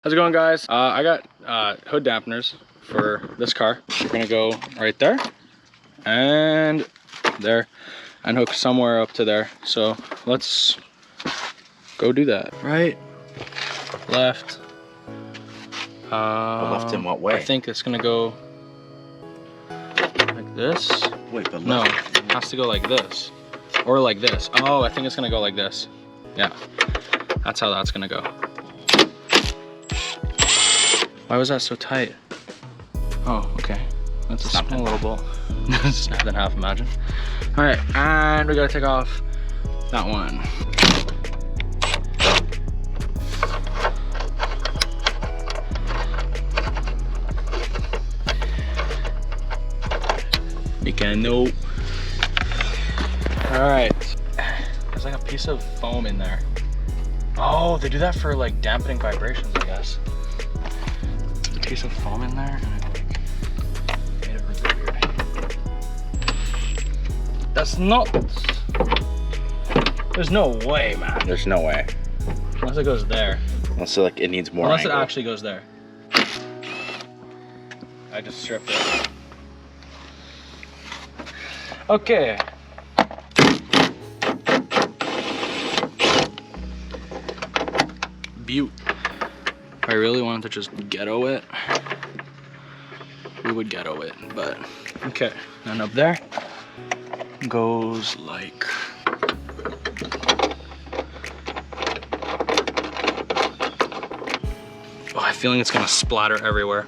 How's it going, guys? I got hood dampeners for this car. We're gonna go right there and there and hook somewhere up to there. So let's go do that. Right, left. Left in what way? I think it's gonna go like this. Wait, but no, it has to go like this or like this. Oh, I think it's gonna go like this. Yeah, that's how that's gonna go. Why was that so tight? Oh, okay. That's a small little ball. Snapped in half, imagine. All right, and we gotta take off that one. Mechano. All right. There's like a piece of foam in there. Oh, they do that for like dampening vibrations, I guess. Piece of foam in there and I like made it really weird. That's not. There's no way, man. There's no way. Unless it goes there. Unless it, like, it needs more Unless angle. it actually goes there. I just stripped it. Okay. Butte. If I really wanted to just ghetto it, we would ghetto it, but okay. And up there goes like oh, I'm feeling it's gonna splatter everywhere.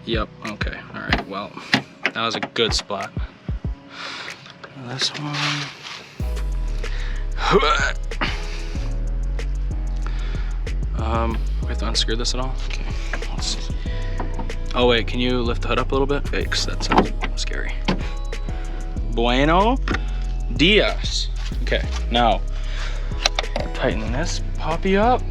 Yep, okay, all right, well, that was a good splat. This one. We have to unscrew this at all? Okay, let's see. Oh wait, can you lift the hood up a little bit? Okay, because that sounds scary. Bueno dias. Okay, now tighten this poppy up.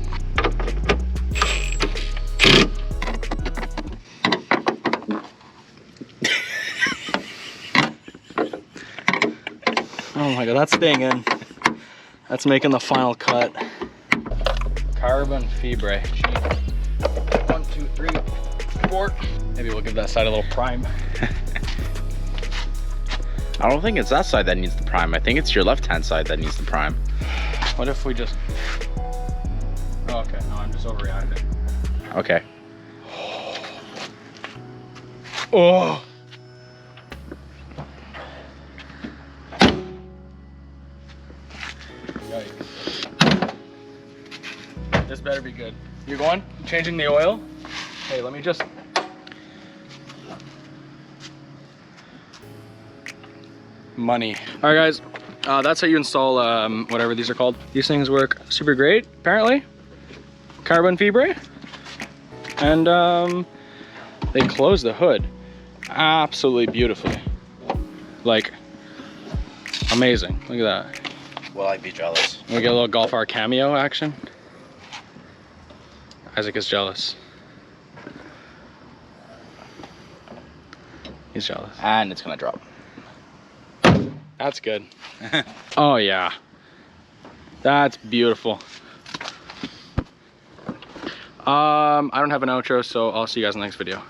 Oh my god, that's staying in. That's making the final cut. Carbon fibre. 1, 2, 3, 4. Maybe we'll give that side a little prime. I don't think it's that side that needs the prime. I think it's your left-hand side that needs the prime. What if we just... Oh, okay, no, I'm just overreacting. Okay. Oh! Yikes. This better be good. You going? Changing the oil? Hey, let me just... Money. All right, guys. That's how you install whatever these are called. These things work super great, apparently. Carbon fibre. And they close the hood absolutely beautifully. Like, amazing. Look at that. Will I be jealous? We get a little Golf R cameo action. Isaac is jealous. He's jealous. And it's gonna drop. That's good. Oh yeah. That's beautiful. I don't have an outro, so I'll see you guys in the next video.